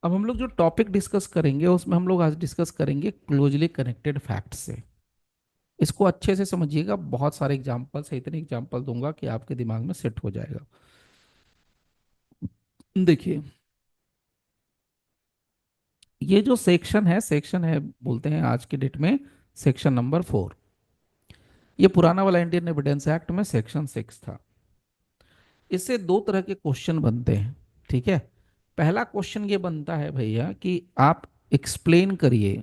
अब हम लोग जो टॉपिक डिस्कस करेंगे उसमें हम लोग आज डिस्कस करेंगे क्लोजली कनेक्टेड फैक्ट से। इसको अच्छे से समझिएगा, बहुत सारे एग्जांपल्स है, इतने एग्जांपल दूंगा कि आपके दिमाग में सेट हो जाएगा। देखिए, ये जो सेक्शन है बोलते हैं आज की डेट में सेक्शन नंबर 4। ये पुराना वाला इंडियन एविडेंस एक्ट में सेक्शन 6 था। इससे दो तरह के क्वेश्चन बनते हैं, ठीक है। पहला क्वेश्चन ये बनता है भैया कि आप एक्सप्लेन करिए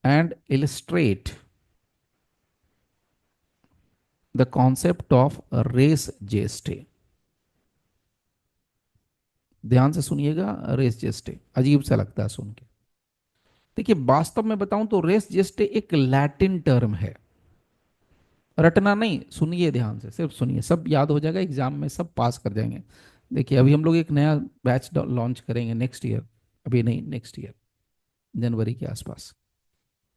and illustrate the concept of res gestae. ध्यान से सुनिएगा, रेस जेस्टे अजीब सा लगता है सुन के। देखिए, वास्तव में बताऊं तो रेस जेस्टे एक लैटिन टर्म है। रटना नहीं, सुनिए ध्यान से, सिर्फ सुनिए, सब याद हो जाएगा, एग्जाम में सब पास कर जाएंगे। देखिए, अभी हम लोग एक नया बैच लॉन्च करेंगे नेक्स्ट ईयर। अभी नहीं, नेक्स्ट ईयर जनवरी के आसपास,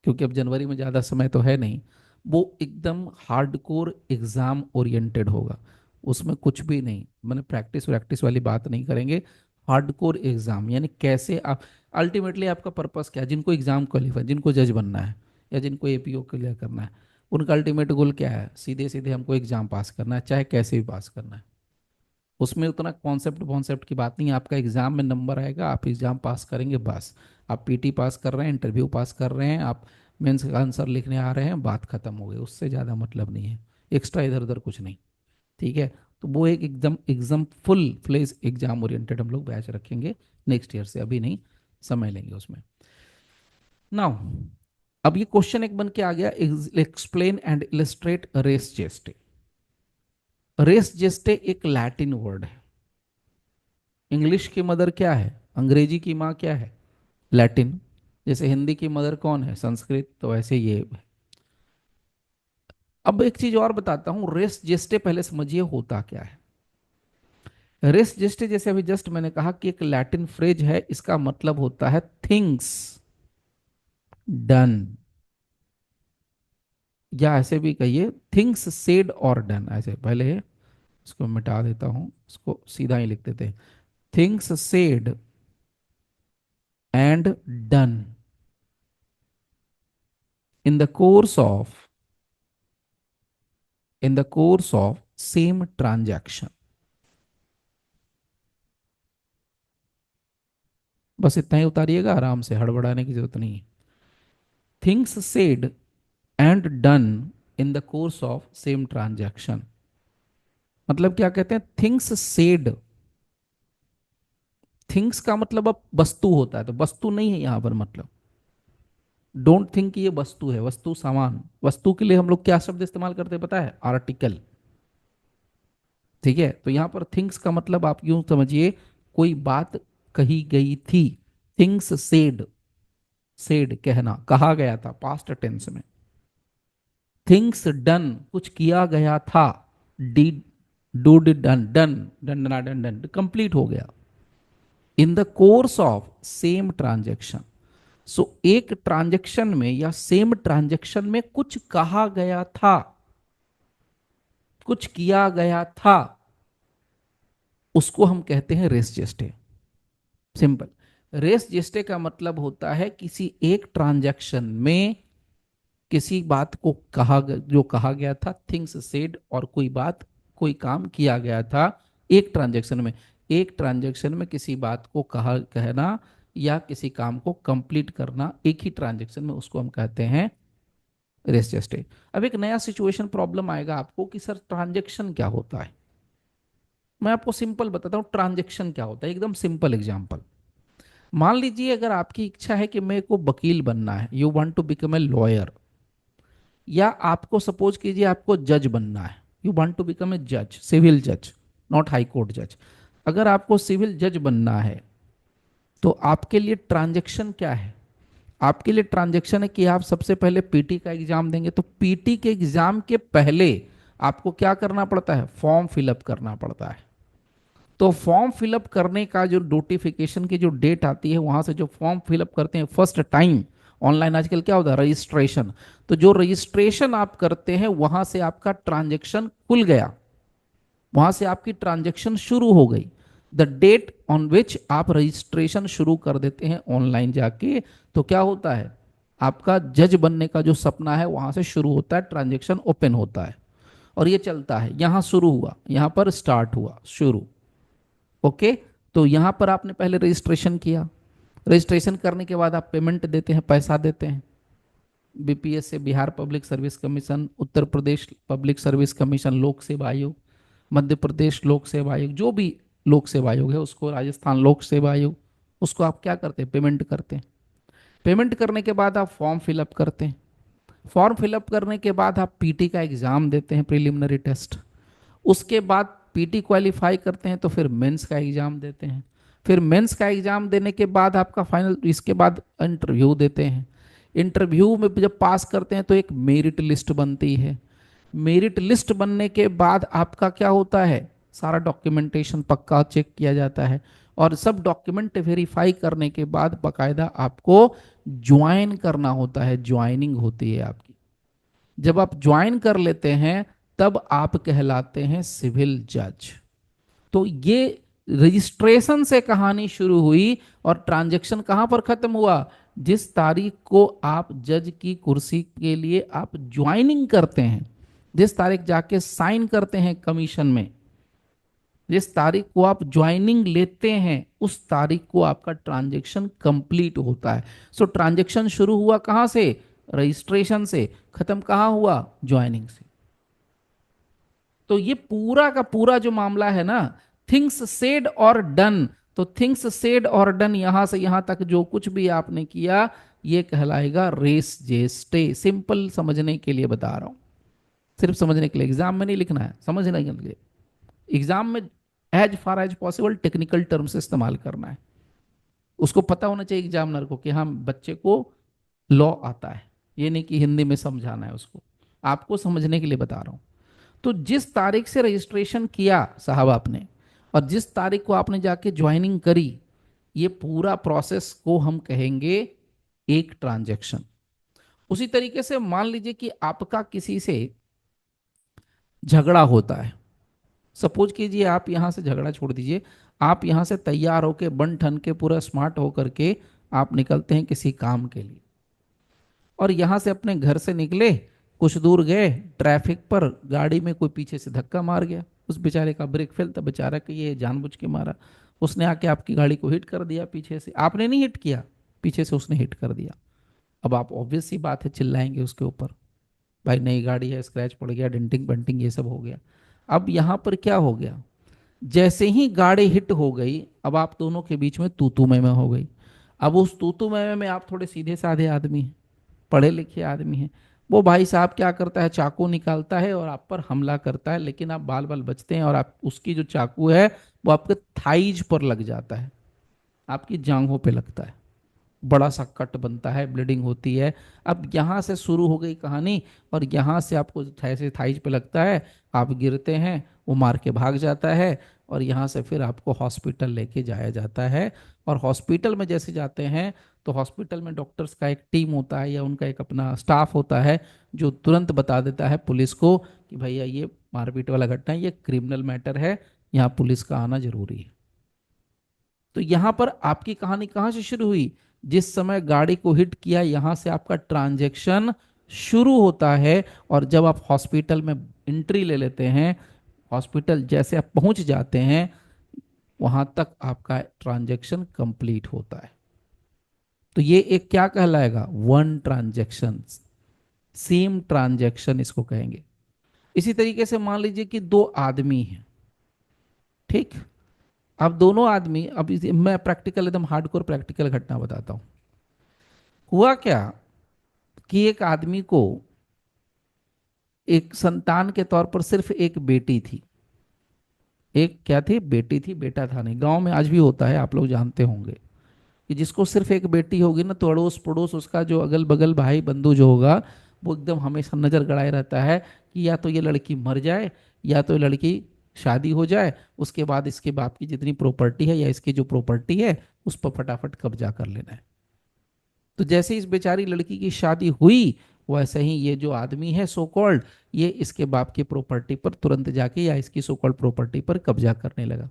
क्योंकि अब जनवरी में ज़्यादा समय तो है नहीं। वो एकदम हार्डकोर एग्जाम ओरिएंटेड होगा। उसमें कुछ भी नहीं, मैंने प्रैक्टिस वैक्टिस वाली बात नहीं करेंगे। हार्डकोर एग्जाम यानी कैसे आप, अल्टीमेटली आपका पर्पस क्या है, जिनको एग्जाम क्वालिफाई, जिनको जज बनना है या जिनको एपीओ क्लियर करना है, उनका अल्टीमेट गोल क्या है? सीधे सीधे हमको एग्जाम पास करना है, चाहे कैसे भी पास करना है। उसमें उतना कॉन्सेप्ट कॉन्सेप्ट की बात नहीं है। आपका एग्जाम में नंबर आएगा, आप एग्जाम पास करेंगे बस। आप पीटी पास कर रहे हैं, इंटरव्यू पास कर रहे हैं, आप मेंस का आंसर लिखने आ रहे हैं, बात खत्म हो गई, उससे ज़्यादा मतलब नहीं है। एक्स्ट्रा इधर उधर कुछ नहीं, ठीक है। तो वो एक एकदम exam full fledge exam oriented हम लोग बैच रखेंगे नेक्स्ट ईयर से, अभी नहीं, समय लेंगे उसमें। नाउ, अब ये क्वेश्चन एक बन के आ गया, explain and illustrate res gestae. Res gestae एक लैटिन वर्ड है। इंग्लिश की मदर क्या है? अंग्रेजी की माँ क्या है? लैटिन। जैसे हिंदी की मदर कौन है? संस्कृत। तो ऐसे ये है। अब एक चीज और बताता हूं, रेस जेस्टे पहले समझिए होता क्या है। रेस जेस्टे जैसे अभी जस्ट मैंने कहा कि एक लैटिन फ्रेज है, इसका मतलब होता है थिंग्स डन, या ऐसे भी कहिए थिंग्स सेड और डन। ऐसे पहले इसको मिटा देता हूं, इसको सीधा ही लिख देते हैं, things said and done in the course of, in the course of same transaction. बस इतना ही उतारिएगा, आराम से, हड़बड़ाने की जरूरत नहीं। Things said and done in the course of same transaction, मतलब क्या कहते हैं? थिंग्स सेड, थिंग्स का मतलब अब वस्तु होता है, तो वस्तु नहीं है यहां पर मतलब। डोंट थिंक ये वस्तु है, वस्तु सामान। वस्तु के लिए हम लोग क्या शब्द इस्तेमाल करते हैं पता है? आर्टिकल। ठीक है, तो यहां पर थिंग्स का मतलब आप यूं समझिए, कोई बात कही गई थी। थिंग्स सेड, सेड कहना, कहा गया था, पास्ट टेंस में। थिंग्स डन, कुछ किया गया था। Did, do did done, done, done डना डन डन, कंप्लीट हो गया। In the course of same transaction. सो एक ट्रांजेक्शन में या सेम ट्रांजेक्शन में कुछ कहा गया था, कुछ किया गया था, उसको हम कहते हैं रेस जेस्टे। सिंपल। रेस जेस्टे का मतलब होता है किसी एक ट्रांजैक्शन में किसी बात को कहा, जो कहा गया था, थिंग्स सेड, और कोई बात, कोई काम किया गया था एक ट्रांजैक्शन में। एक ट्रांजैक्शन में किसी बात को कहा, कहना या किसी काम को कंप्लीट करना एक ही ट्रांजैक्शन में, उसको हम कहते हैं रेस जेस्टे। अब एक नया सिचुएशन प्रॉब्लम आएगा आपको कि सर ट्रांजैक्शन क्या होता है। मैं आपको सिंपल बताता हूँ ट्रांजैक्शन क्या होता है, एकदम सिंपल एग्जांपल। मान लीजिए अगर आपकी इच्छा है कि मेरे को वकील बनना है, you want to become a lawyer, या आपको सपोज कीजिए आपको जज बनना है, you want to become a जज, सिविल जज, नॉट हाई कोर्ट जज। अगर आपको सिविल जज बनना है तो आपके लिए ट्रांजैक्शन क्या है? आपके लिए ट्रांजैक्शन है कि आप सबसे पहले पीटी का एग्जाम देंगे। तो पीटी के एग्जाम के पहले आपको क्या करना पड़ता है? फॉर्म फिलअप करना पड़ता है। तो फॉर्म फिलअप करने का जो नोटिफिकेशन की जो डेट आती है, वहां से जो फॉर्म फिलअप करते हैं फर्स्ट टाइम ऑनलाइन, आजकल क्या होता है? रजिस्ट्रेशन। तो जो रजिस्ट्रेशन आप करते हैं वहां से आपका ट्रांजेक्शन खुल गया, वहां से आपकी ट्रांजेक्शन शुरू हो गई। द डेट ऑन विच आप रजिस्ट्रेशन शुरू कर देते हैं ऑनलाइन जाके, तो क्या होता है, आपका जज बनने का जो सपना है वहां से शुरू होता है, ट्रांजेक्शन ओपन होता है और ये चलता है। यहां शुरू हुआ, यहां पर स्टार्ट हुआ, शुरू। ओके, तो यहां पर आपने पहले रजिस्ट्रेशन किया, रजिस्ट्रेशन करने के बाद आप पेमेंट देते हैं, पैसा देते हैं। बीपीएस से Bihar public service commission, Uttar Pradesh public service commission, लोक सेवा आयोग, मध्य प्रदेश लोक सेवा आयोग, जो भी लोक सेवा आयोग है उसको, राजस्थान लोक सेवा आयोग, उसको आप क्या करते हैं, पेमेंट करते हैं। पेमेंट करने के बाद आप फॉर्म फिलअप करते हैं। फॉर्म फिलअप करने के बाद आप पीटी का एग्जाम देते हैं, प्रिलिमिनरी टेस्ट। उसके बाद पीटी क्वालिफाई करते हैं तो फिर मेंस का एग्जाम देते हैं। फिर मेंस का एग्जाम देने के बाद आपका फाइनल, इसके बाद इंटरव्यू देते हैं। इंटरव्यू में जब पास करते हैं तो एक मेरिट लिस्ट बनती है। मेरिट लिस्ट बनने के बाद आपका क्या होता है, सारा डॉक्यूमेंटेशन पक्का चेक किया जाता है और सब डॉक्यूमेंट वेरीफाई करने के बाद बकायदा आपको ज्वाइन करना होता है, ज्वाइनिंग होती है आपकी। जब आप ज्वाइन कर लेते हैं तब आप कहलाते हैं सिविल जज। तो ये रजिस्ट्रेशन से कहानी शुरू हुई और ट्रांजैक्शन कहां पर खत्म हुआ, जिस तारीख को आप जज की कुर्सी के लिए आप ज्वाइनिंग करते हैं, जिस तारीख जाके साइन करते हैं कमीशन में, जिस तारीख को आप ज्वाइनिंग लेते हैं, उस तारीख को आपका ट्रांजैक्शन कंप्लीट होता है। सो ट्रांजैक्शन शुरू हुआ कहां से, रजिस्ट्रेशन से, खत्म कहां हुआ, ज्वाइनिंग से। तो ये पूरा का पूरा जो मामला है ना, थिंग्स सेड और डन, तो थिंग्स सेड और डन, यहां से यहां तक जो कुछ भी आपने किया ये कहलाएगा रेस जेस्टे। सिंपल समझने के लिए बता रहा हूं, सिर्फ समझने के लिए, एग्जाम में नहीं लिखना है, समझने के लिए। एग्जाम में as far as possible technical terms इस्तेमाल करना है। उसको पता होना चाहिए एग्जामिनर को कि हाँ बच्चे को लॉ आता है, ये नहीं कि हिंदी में समझाना है उसको, आपको समझने के लिए बता रहा हूं। तो जिस तारीख से रजिस्ट्रेशन किया साहब आपने और जिस तारीख को आपने जाके ज्वाइनिंग करी, ये पूरा प्रोसेस को हम कहेंगे एक ट्रांजैक्शन। उसी तरीके से मान लीजिए कि आपका किसी से झगड़ा होता है। सपोज कीजिए आप यहां से, झगड़ा छोड़ दीजिए, आप यहां से तैयार होके बन ठन के पूरा स्मार्ट होकर के आप निकलते हैं किसी काम के लिए, और यहां से अपने घर से निकले, कुछ दूर गए, ट्रैफिक पर गाड़ी में कोई पीछे से धक्का मार गया, उस बेचारे का ब्रेक फेल था, बेचारा कि ये जानबूझ के मारा, उसने आके आपकी गाड़ी को हिट कर दिया पीछे से, आपने नहीं हिट किया, पीछे से उसने हिट कर दिया। अब आप ऑब्वियस सी बात है चिल्लाएंगे उसके ऊपर, भाई नई गाड़ी है, स्क्रैच पड़ गया, डेंटिंग पेंटिंग ये सब हो गया। अब यहां पर क्या हो गया, जैसे ही गाड़ी हिट हो गई, अब आप दोनों के बीच में तू तू मैं हो गई। अब उस तू तू मैं में आप थोड़े सीधे साधे आदमी हैं, पढ़े लिखे आदमी हैं, वो भाई साहब क्या करता है, चाकू निकालता है और आप पर हमला करता है, लेकिन आप बाल बाल बचते हैं और आप, उसकी जो चाकू है वो आपके थाइज पर लग जाता है, आपकी जांघों पे लगता है, बड़ा सा कट बनता है, ब्लीडिंग होती है। अब यहाँ से शुरू हो गई कहानी और यहाँ से आपको ऐसे थाइज पे लगता है, आप गिरते हैं, वो मार के भाग जाता है और यहाँ से फिर आपको हॉस्पिटल लेके जाया जाता है। और हॉस्पिटल में जैसे जाते हैं तो हॉस्पिटल में डॉक्टर्स का एक टीम होता है या उनका एक अपना स्टाफ होता है जो तुरंत बता देता है पुलिस को कि भैया ये मारपीट वाला घटना है, ये क्रिमिनल मैटर है, यहाँ पुलिस का आना जरूरी है। तो यहां पर आपकी कहानी कहां से शुरू हुई, जिस समय गाड़ी को हिट किया यहां से आपका ट्रांजैक्शन शुरू होता है। और जब आप हॉस्पिटल में एंट्री ले लेते हैं, हॉस्पिटल जैसे आप पहुंच जाते हैं, वहां तक आपका ट्रांजैक्शन कंप्लीट होता है। तो ये एक क्या कहलाएगा, वन ट्रांजैक्शन, सेम ट्रांजैक्शन इसको कहेंगे। इसी तरीके से मान लीजिए कि दो आदमी हैं, ठीक। अब दोनों आदमी, अब मैं प्रैक्टिकल, एकदम हार्डकोर प्रैक्टिकल घटना बताता हूं। हुआ क्या कि एक आदमी को एक संतान के तौर पर सिर्फ एक बेटी थी। एक क्या थी, बेटी थी, बेटा था नहीं। गांव में आज भी होता है, आप लोग जानते होंगे कि जिसको सिर्फ एक बेटी होगी ना, तो अड़ोस पड़ोस उसका जो अगल बगल भाई बंधु जो होगा, वो एकदम हमेशा नजर गड़ाए रहता है कि या तो ये लड़की मर जाए या तो ये लड़की शादी हो जाए, उसके बाद इसके बाप की जितनी प्रॉपर्टी है या इसकी जो प्रॉपर्टी है उस पर फटाफट कब्जा कर लेना है। तो जैसे इस बेचारी लड़की की शादी हुई, वैसे ही ये जो आदमी है सो कॉल्ड, ये इसके बाप की प्रॉपर्टी पर तुरंत जाके या इसकी सो कॉल्ड प्रॉपर्टी पर कब्जा करने लगा।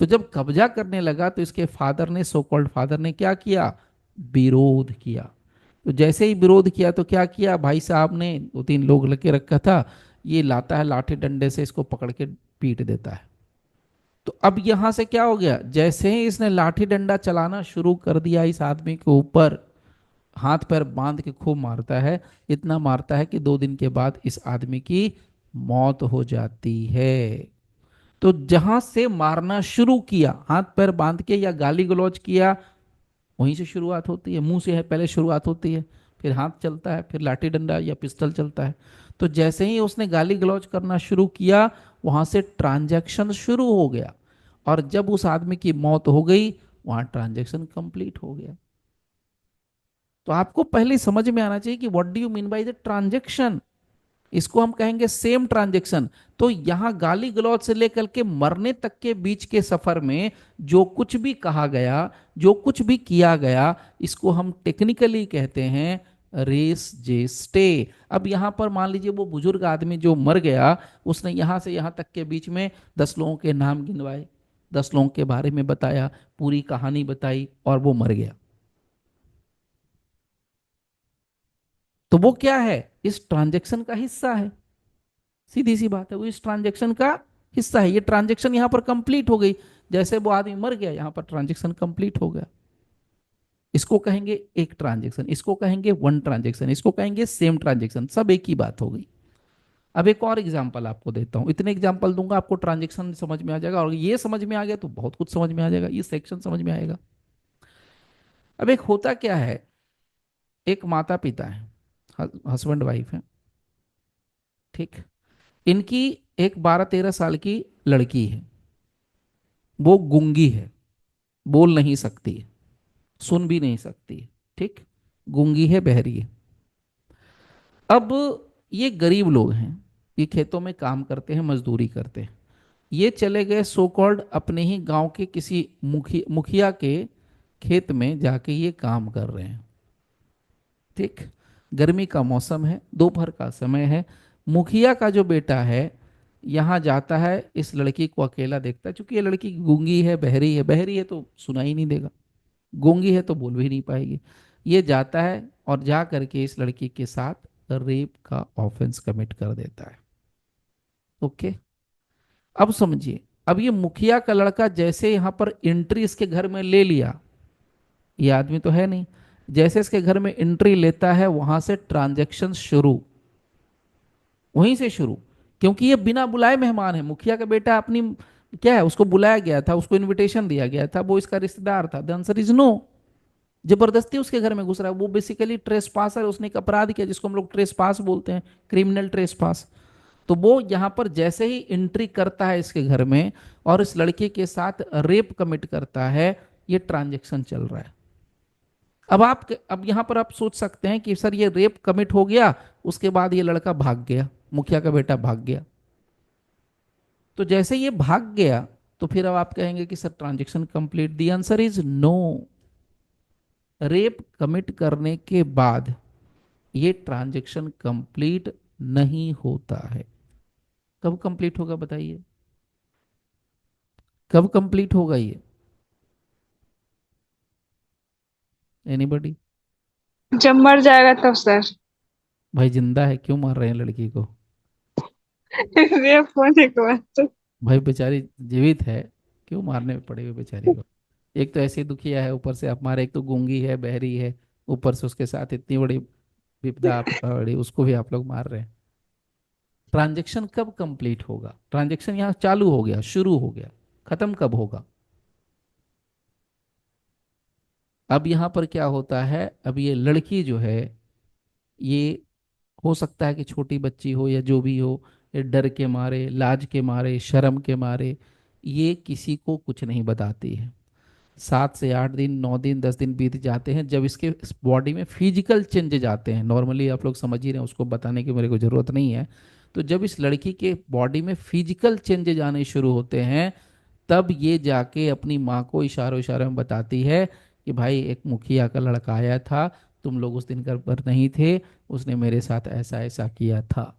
तो जब कब्जा करने लगा तो इसके फादर ने, सो कॉल्ड फादर ने क्या किया, विरोध किया। तो जैसे ही विरोध किया तो क्या किया भाई साहब ने, दो तीन लोग लगे रखा था, ये लाता है लाठी डंडे से, इसको पकड़ के पीट देता है। तो अब यहां से क्या हो गया, जैसे ही इसने लाठी डंडा चलाना शुरू कर दिया इस आदमी के ऊपर, हाथ पैर बांध के खूब मारता है। इतना मारता है कि 2 दिन के बाद इस आदमी की मौत हो जाती है। तो जहां से मारना शुरू किया, हाथ पैर बांध के या गाली गलौज किया, वहीं से शुरुआत होती है, मुंह से है पहले शुरुआत होती है, फिर हाथ चलता है, फिर लाठी डंडा या पिस्टल चलता है। तो जैसे ही उसने गाली गलौज करना शुरू किया, वहां से ट्रांजैक्शन शुरू हो गया। और जब उस आदमी की मौत हो गई, वहां ट्रांजैक्शन कंप्लीट हो गया। तो आपको पहले समझ में आना चाहिए कि what do you mean by the transaction. इसको हम कहेंगे सेम ट्रांजैक्शन। तो यहां गाली गलौज से लेकर के मरने तक के बीच के सफर में जो कुछ भी कहा गया, जो कुछ भी किया गया, इसको हम टेक्निकली कहते हैं रेस जेस्टे। अब यहां पर मान लीजिए वो बुजुर्ग आदमी जो मर गया, उसने यहां से यहां तक के बीच में 10 लोगों के नाम गिनवाए, 10 लोगों के बारे में बताया, पूरी कहानी बताई, और वो मर गया। तो वो क्या है, इस ट्रांजैक्शन का हिस्सा है। सीधी सी बात है, वो इस ट्रांजैक्शन का हिस्सा है। ये ट्रांजैक्शन यहां पर कंप्लीट हो गई। जैसे वो आदमी मर गया, यहां पर ट्रांजैक्शन कंप्लीट हो गया। इसको कहेंगे एक ट्रांजैक्शन, इसको कहेंगे वन ट्रांजैक्शन, इसको कहेंगे सेम ट्रांजैक्शन, सब एक ही बात हो गई। अब एक और एग्जांपल आपको देता हूं, इतने एग्जांपल दूंगा आपको ट्रांजैक्शन समझ में आ जाएगा, और ये समझ में आ गया तो बहुत कुछ समझ में आ जाएगा, ये सेक्शन समझ में आएगा। अब एक होता क्या है, एक माता पिता है, हस्बैंड वाइफ है, ठीक। इनकी एक 12-13 साल की लड़की है, वो गूंगी है, बोल नहीं सकती है, सुन भी नहीं सकती है, ठीक, गूंगी है, बहरी है। अब ये गरीब लोग हैं, ये खेतों में काम करते हैं, मजदूरी करते हैं। ये चले गए सो कॉल्ड अपने ही गांव के किसी मुखिया के खेत में जाके ये काम कर रहे हैं, ठीक। गर्मी का मौसम है, दोपहर का समय है। मुखिया का जो बेटा है यहाँ जाता है, इस लड़की को अकेला देखता है, क्योंकि ये लड़की गूंगी है, बहरी है, बहरी है तो सुनाई नहीं देगा, गूंगी है तो बोल भी नहीं पाएगी। ये जाता है और जा करके इस लड़की के साथ रेप का ऑफेंस कमिट कर देता है। ओके, अब समझिए, अब ये मुखिया का लड़का जैसे यहाँ पर एंट्री इसके घर में ले लिया, ये आदमी तो है नहीं, जैसे इसके घर में एंट्री लेता है, वहां से ट्रांजैक्शन शुरू, वहीं से शुरू। क्योंकि ये बिना बुलाए मेहमान है, मुखिया का बेटा अपनी, क्या है, उसको बुलाया गया था, उसको इनविटेशन दिया गया था, वो इसका रिश्तेदार था, द आंसर इज नो। जबरदस्ती उसके घर में घुस रहा है, वो बेसिकली ट्रेस पासर, उसने एक अपराध किया जिसको हम लोग ट्रेस पास बोलते हैं, क्रिमिनल ट्रेस पास। तो वो यहाँ पर जैसे ही एंट्री करता है इसके घर में और इस लड़के के साथ रेप कमिट करता है, ये ट्रांजेक्शन चल रहा है। अब यहाँ पर आप सोच सकते हैं कि सर ये रेप कमिट हो गया, उसके बाद ये लड़का भाग गया, मुखिया का बेटा भाग गया। तो जैसे ये भाग गया, तो फिर अब आप कहेंगे कि sir transaction complete, the answer is no. Rape commit करने के बाद ये ट्रांजैक्शन कंप्लीट नहीं होता है। कब कंप्लीट होगा बताइए, कब कंप्लीट होगा ये, एनीबॉडी? जब मर जाएगा तब सर। भाई जिंदा है, क्यों मार रहे हैं लड़की को? रेप होने के बाद तो। भाई बेचारी जीवित है, क्यों मारने पड़े हुए बेचारी को? एक तो ऐसी दुखिया है, ऊपर से आप मारे, एक तो गूंगी है, बहरी है, ऊपर से उसके साथ इतनी बड़ी विपदा आप बड़ी, उसको भी आप लोग मार रहे हैं। ट्रांजेक्शन कब कंप्लीट होगा? ट्रांजेक्शन यहाँ चालू हो गया, शुरू हो गया, खत्म कब होगा? अब यहाँ पर क्या होता है, अब ये लड़की जो है, ये हो सकता है कि छोटी बच्ची हो या जो भी हो, ये डर के मारे, लाज के मारे, शर्म के मारे ये किसी को कुछ नहीं बताती है। 7 से 8 दिन, 9 दिन, 10 दिन बीत जाते हैं, जब इसके बॉडी में फिजिकल चेंजेज आते हैं, नॉर्मली आप लोग समझ ही रहे हैं, उसको बताने की मेरे को ज़रूरत नहीं है। तो जब इस लड़की के बॉडी में फिजिकल चेंजेज आने शुरू होते हैं, तब ये जाके अपनी माँ को इशारों इशारों में बताती है कि भाई एक मुखिया का लड़का आया था, तुम लोग उस दिन घर पर नहीं थे, उसने मेरे साथ ऐसा ऐसा किया था।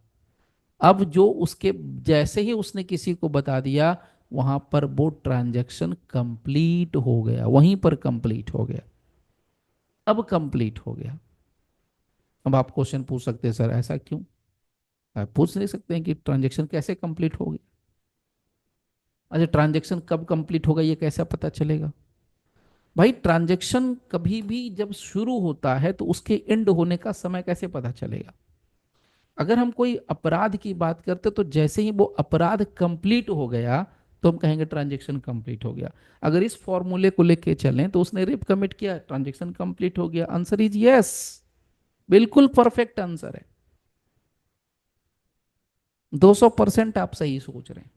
अब जो उसके, जैसे ही उसने किसी को बता दिया, वहां पर वो ट्रांजैक्शन कंप्लीट हो गया, वहीं पर कंप्लीट हो गया, अब कंप्लीट हो गया। अब आप क्वेश्चन पूछ सकते हैं सर ऐसा क्यों, आप पूछ नहीं सकते हैं कि ट्रांजैक्शन कैसे कंप्लीट हो गया। अच्छा, ट्रांजैक्शन कब कंप्लीट होगा ये कैसा पता चलेगा? भाई ट्रांजैक्शन कभी भी जब शुरू होता है तो उसके एंड होने का समय कैसे पता चलेगा? अगर हम कोई अपराध की बात करते तो जैसे ही वो अपराध कंप्लीट हो गया तो हम कहेंगे ट्रांजैक्शन कंप्लीट हो गया। अगर इस फॉर्मूले को लेके चलें तो उसने रेप कमिट किया, ट्रांजैक्शन कंप्लीट हो गया। आंसर इज यस, बिल्कुल परफेक्ट आंसर है। 200% आप सही सोच रहे हैं।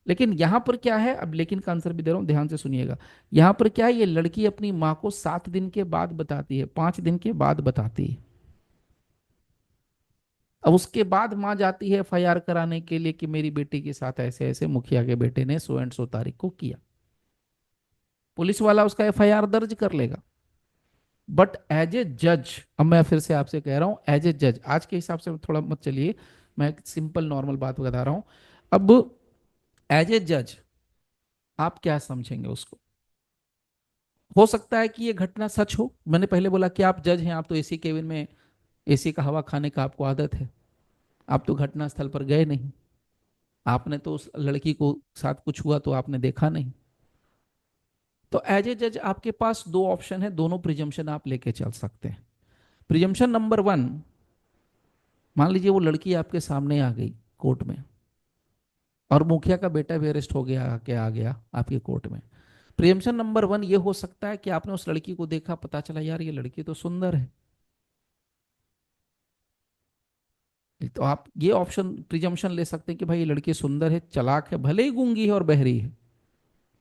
लेकिन यहां पर क्या है, अब लेकिन का आंसर भी दे रहा हूं, ध्यान से सुनिएगा। यहां पर क्या है, ये लड़की अपनी माँ को 7 दिन के बाद बताती है, 5 दिन के बाद बताती है। अब उसके बाद माँ जाती है एफआईआर कराने के लिए कि मेरी बेटी के साथ ऐसे ऐसे मुखिया के बेटे ने सो एंड सो तारीख को किया। पुलिस वाला उसका एफआईआर दर्ज कर लेगा। बट एज ए जज, अब मैं फिर से आपसे कह रहा हूं, एज ए जज आज के हिसाब से थोड़ा मत चलिए, मैं एक सिंपल नॉर्मल बात बता रहा हूं। अब एज ए जज आप क्या समझेंगे उसको? हो सकता है कि ये घटना सच हो, मैंने पहले बोला कि आप जज हैं, आप तो एसी केबिन में एसी का हवा खाने का आपको आदत है, आप तो घटना स्थल पर गए नहीं, आपने तो उस लड़की को साथ कुछ हुआ तो आपने देखा नहीं। तो एज ए जज आपके पास दो ऑप्शन है, दोनों प्रिजम्पशन आप लेके चल सकते हैं। प्रिजम्पशन नंबर वन, मान लीजिए वो लड़की आपके सामने आ गई कोर्ट में और मुखिया का बेटा भी अरेस्ट हो गया, क्या आ गया आपके कोर्ट में। प्रिजम्पशन नंबर वन ये हो सकता है कि आपने उस लड़की को देखा, पता चला यार ये लड़की तो सुंदर है, तो आप ये ऑप्शन प्रिजम्पशन ले सकते हैं कि भाई ये लड़की सुंदर है, चालाक है, भले ही गूंगी है और बहरी है।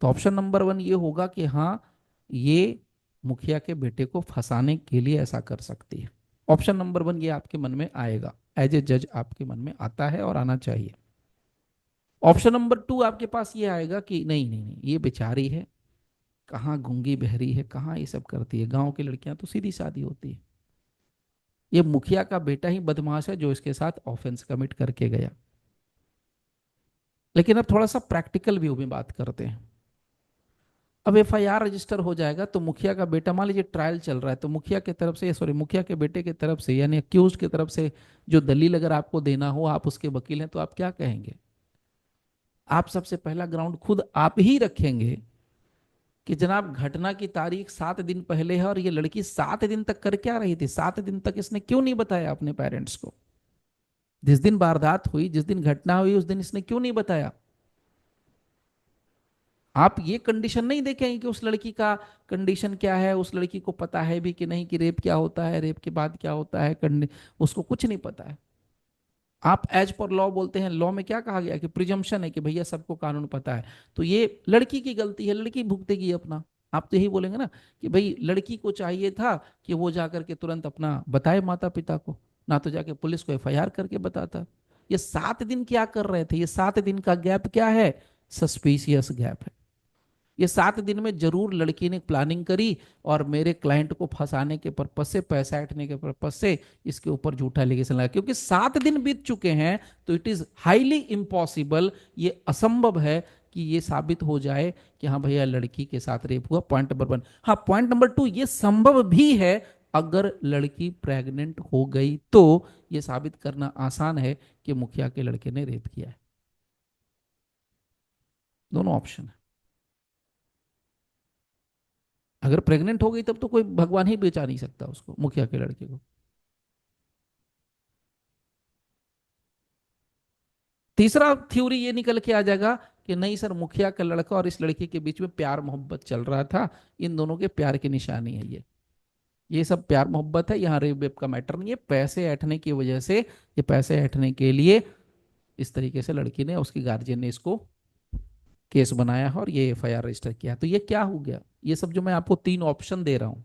तो ऑप्शन नंबर वन ये होगा कि हाँ, ये मुखिया के बेटे को फंसाने के लिए ऐसा कर सकती है। ऑप्शन नंबर वन ये आपके मन में आएगा, एज ए जज आपके मन में आता है और आना चाहिए। ऑप्शन नंबर टू आपके पास ये आएगा कि नहीं नहीं नहीं, ये बेचारी है, कहाँ गूंगी बहरी है, कहाँ ये सब करती है, गांव की लड़कियां तो सीधी सादी होती है, ये मुखिया का बेटा ही बदमाश है जो इसके साथ ऑफेंस कमिट करके गया। लेकिन अब थोड़ा सा प्रैक्टिकल व्यू में बात करते हैं। अब एफआईआर रजिस्टर हो जाएगा तो मुखिया का बेटा, मान लीजिए ट्रायल चल रहा है, तो मुखिया की तरफ से, सॉरी मुखिया के बेटे की तरफ से यानी अक्यूज की तरफ से जो दलील अगर आपको देना हो, आप उसके वकील हैं, तो आप क्या कहेंगे? आप सबसे पहला ग्राउंड खुद आप ही रखेंगे कि जनाब घटना की तारीख 7 दिन पहले है और ये लड़की 7 दिन तक कर क्या रही थी, 7 दिन तक इसने क्यों नहीं बताया अपने पेरेंट्स को? जिस दिन वारदात हुई, जिस दिन घटना हुई, उस दिन इसने क्यों नहीं बताया? आप ये कंडीशन नहीं देखेंगे कि उस लड़की का कंडीशन क्या है, उस लड़की को पता है भी कि नहीं कि रेप क्या होता है, रेप के बाद क्या होता है, उसको कुछ नहीं पता है। आप एज पर लॉ बोलते हैं, लॉ में क्या कहा गया कि प्रिजम्पशन है कि भैया सबको कानून पता है, तो ये लड़की की गलती है, लड़की भुगतेगी अपना। आप तो यही बोलेंगे ना कि भाई लड़की को चाहिए था कि वो जाकर के तुरंत अपना बताए माता पिता को, ना तो जाके पुलिस को एफआईआर करके बताता। ये 7 दिन क्या कर रहे थे, ये 7 दिन का गैप क्या है? सस्पिशियस गैप है। ये 7 दिन में जरूर लड़की ने प्लानिंग करी और मेरे क्लाइंट को फंसाने के पर्पज से, पैसा ऐंठने के पर्पज से इसके ऊपर झूठा एलिगेशन लगा, क्योंकि 7 दिन बीत चुके हैं तो इट इज हाईली इम्पॉसिबल, ये असंभव है कि ये साबित हो जाए कि हाँ भैया लड़की के साथ रेप हुआ। Point number one. हाँ, पॉइंट नंबर टू, ये संभव भी है अगर लड़की प्रेग्नेंट हो गई तो ये साबित करना आसान है कि मुखिया के लड़के ने रेप किया है। दोनों ऑप्शन है। अगर प्रेग्नेंट हो गई तब तो कोई भगवान ही बेचा नहीं सकता उसको, मुखिया के लड़के को। तीसरा थ्योरी ये निकल के आ जाएगा कि नहीं सर, मुखिया का लड़का और इस लड़की के बीच में प्यार मोहब्बत चल रहा था, इन दोनों के प्यार की निशानी है ये सब प्यार मोहब्बत है, यहाँ रेप वेप का मैटर नहीं है, पैसे ऐंठने की वजह से, ये पैसे ऐंठने के लिए इस तरीके से लड़की ने, उसकी गार्जियन ने इसको केस बनाया है और ये एफआईआर रजिस्टर किया। तो ये क्या हो गया, ये सब जो मैं आपको तीन ऑप्शन दे रहा हूँ,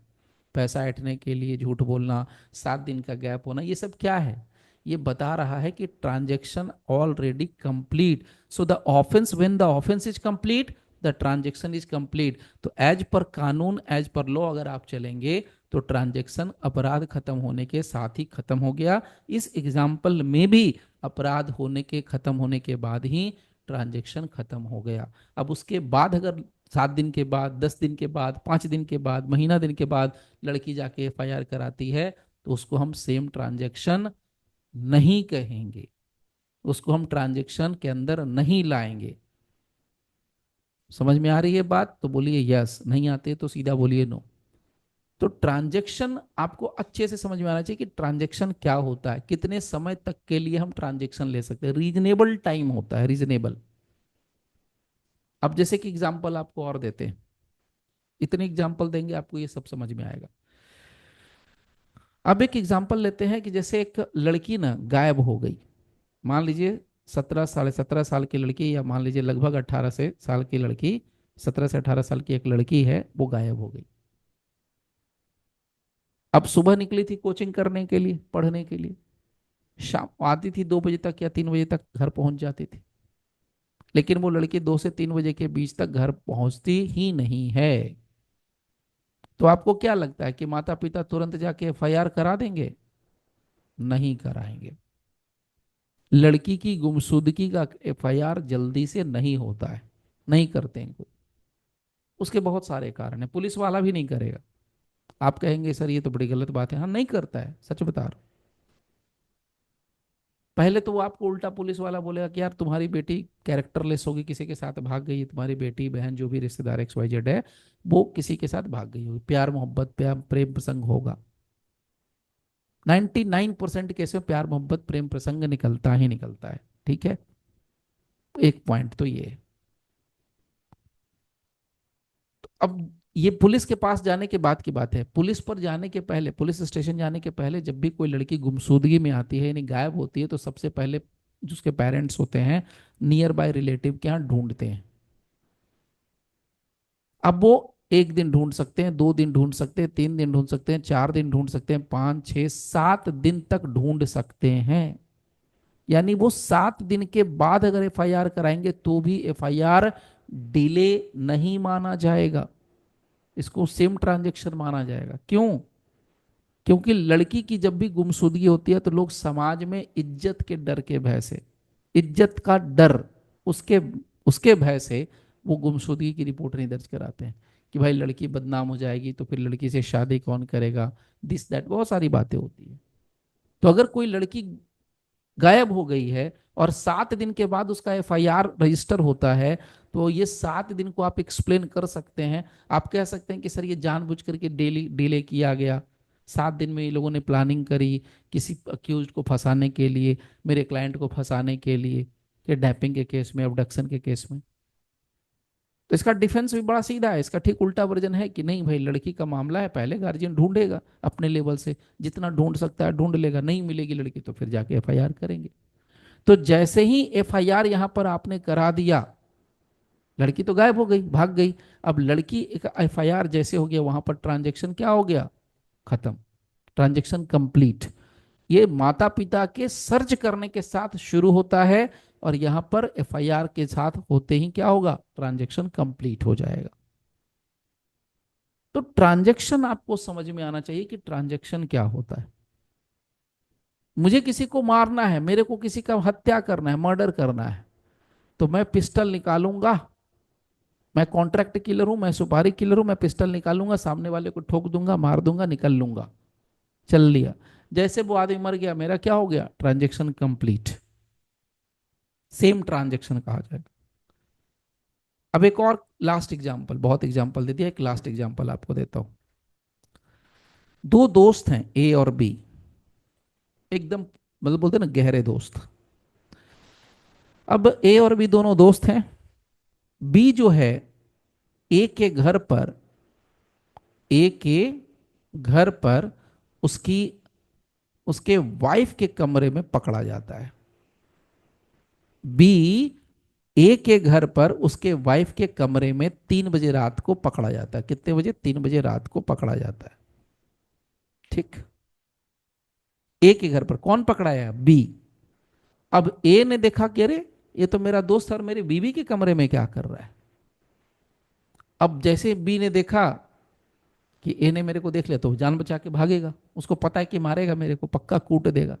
पैसा ऐंठने के लिए झूठ बोलना, 7 दिन का गैप होना, ये सब क्या है? ये बता रहा है कि transaction already complete. So the offence, when the offence is complete, the transaction is complete. तो एज पर कानून, एज पर लॉ अगर आप चलेंगे तो ट्रांजेक्शन अपराध खत्म होने के साथ ही खत्म हो गया। इस एग्जाम्पल में भी अपराध होने के, खत्म होने के बाद ही ट्रांजैक्शन खत्म हो गया। अब उसके बाद अगर 7 दिन के बाद, 10 दिन के बाद, 5 दिन के बाद, महीना दिन के बाद लड़की जाके एफआईआर कराती है, तो उसको हम सेम ट्रांजैक्शन नहीं कहेंगे, उसको हम ट्रांजैक्शन के अंदर नहीं लाएंगे। समझ में आ रही है बात? तो बोलिए यस, नहीं आते तो सीधा बोलिए नो। तो ट्रांजैक्शन आपको अच्छे से समझ में आना चाहिए कि ट्रांजैक्शन क्या होता है, कितने समय तक के लिए हम ट्रांजैक्शन ले सकते हैं, रीजनेबल टाइम होता है, रीजनेबल। अब जैसे कि एग्जांपल आपको और देते हैं, इतने एग्जांपल देंगे आपको ये सब समझ में आएगा। अब एक एग्जांपल लेते हैं कि जैसे एक लड़की ना गायब हो गई, मान लीजिए 17 साढ़े 17 साल की लड़की, या मान लीजिए लगभग 18 साल की लड़की, 17 से 18 साल की एक लड़की है, वो गायब हो गई। अब सुबह निकली थी कोचिंग करने के लिए, पढ़ने के लिए, शाम आती थी 2 बजे तक या 3 बजे तक घर पहुंच जाती थी, लेकिन वो लड़की 2 से 3 बजे के बीच तक घर पहुंचती ही नहीं है। तो आपको क्या लगता है कि माता पिता तुरंत जाके एफआईआर करा देंगे? नहीं कराएंगे। लड़की की गुमशुदगी का एफआईआर जल्दी से नहीं होता है, नहीं करते हैं कोई। उसके बहुत सारे कारण हैं, पुलिस वाला भी नहीं करेगा। आप कहेंगे सर ये तो बड़ी गलत बात है, हाँ नहीं करता है, सच बता रहा हूं। पहले तो वो आपको उल्टा पुलिस वाला बोलेगा कि यार तुम्हारी बेटी कैरेक्टरलेस होगी, किसी के साथ भाग गई है, तुम्हारी बेटी बहन जो भी रिश्तेदार एक्स वाई जेड है, वो किसी के साथ भाग गई होगी, प्यार मोहब्बत प्यार प्रेम प्रसंग होगा। 99% केस में प्यार मोहब्बत प्रेम प्रसंग निकलता ही निकलता है। ठीक है, एक पॉइंट तो ये है। अब ये पुलिस के पास जाने के बाद की बात है, पुलिस पर जाने के पहले, पुलिस स्टेशन जाने के पहले जब भी कोई लड़की गुमशुदगी में आती है यानी गायब होती है, तो सबसे पहले जो उसके पेरेंट्स होते हैं नियर बाय रिलेटिव के यहाँ ढूंढते हैं। अब वो 1 दिन ढूंढ सकते हैं, 2 दिन ढूंढ सकते हैं, 3 दिन ढूंढ सकते हैं, 4 दिन ढूंढ सकते हैं, 5 6 7 दिन तक ढूंढ सकते हैं। यानी वो 7 दिन के बाद अगर एफआईआर कराएंगे तो भी एफआईआर डिले नहीं माना जाएगा, इसको सेम ट्रांजेक्शन माना जाएगा। क्यों? क्योंकि लड़की की जब भी गुमशुदगी होती है तो लोग समाज में इज्जत के डर के भय से, इज्जत का डर, उसके उसके भय से वो गुमशुदगी की रिपोर्ट नहीं दर्ज कराते हैं कि भाई लड़की बदनाम हो जाएगी तो फिर लड़की से शादी कौन करेगा, दिस दैट बहुत सारी बातें होती है। तो अगर कोई लड़की गायब हो गई है और 7 दिन के बाद उसका एफआईआर रजिस्टर होता है, तो ये 7 दिन को आप एक्सप्लेन कर सकते हैं। आप कह सकते हैं कि सर ये जानबूझ करके डेली डिले किया गया, 7 दिन में ये लोगों ने प्लानिंग करी किसी अक्यूज को फंसाने के लिए, मेरे क्लाइंट को फंसाने के लिए, किडनैपिंग के केस में, अबडक्शन के केस में। तो इसका डिफेंस भी बड़ा सीधा है, इसका ठीक उल्टा वर्जन है कि नहीं भाई लड़की का मामला है, पहले गार्जियन ढूंढेगा अपने लेवल से, जितना ढूंढ सकता है ढूंढ लेगा, नहीं मिलेगी लड़की तो फिर जाके एफआईआर करेंगे। तो जैसे ही एफआईआर यहां पर आपने करा दिया, लड़की तो गायब हो गई, भाग गई। अब लड़की एक एफआईआर जैसे हो गया, वहां पर ट्रांजेक्शन क्या हो गया? खत्म, ट्रांजेक्शन कंप्लीट। ये माता पिता के सर्च करने के साथ शुरू होता है और यहां पर एफआईआर के साथ होते ही क्या होगा? ट्रांजेक्शन कंप्लीट हो जाएगा। तो ट्रांजेक्शन आपको समझ में आना चाहिए कि ट्रांजेक्शन क्या होता है। मुझे किसी को मारना है, मेरे को किसी का हत्या करना है, मर्डर करना है, तो मैं पिस्टल निकालूंगा, मैं कॉन्ट्रैक्ट किलर हूं, मैं सुपारी किलर हूं, मैं पिस्टल निकालूंगा, सामने वाले को ठोक दूंगा, मार दूंगा, निकल लूंगा, चल लिया। जैसे वो आदमी मर गया, मेरा क्या हो गया? ट्रांजेक्शन कंप्लीट, सेम ट्रांजेक्शन कहा जाएगा। अब एक और लास्ट एग्जांपल, बहुत एग्जांपल दे दिया, एक लास्ट एग्जांपल आपको देता हूं। दो दोस्त हैं ए और बी, एकदम मतलब बोलते हैं ना गहरे दोस्त। अब ए और बी दोनों दोस्त हैं। बी जो है ए के घर पर, ए के घर पर उसकी उसके वाइफ के कमरे में पकड़ा जाता है। बी ए के घर पर उसके वाइफ के कमरे में 3 बजे रात को पकड़ा जाता है। कितने बजे? 3 बजे रात को पकड़ा जाता है। ठीक, ए के घर पर कौन पकड़ाया? बी। अब ए ने देखा कि अरे ये तो मेरा दोस्त और मेरी बीवी के कमरे में क्या कर रहा है। अब जैसे बी ने देखा कि ए ने मेरे को देख लिया, तो जान बचा के भागेगा, उसको पता है कि मारेगा मेरे को, पक्का कूट देगा।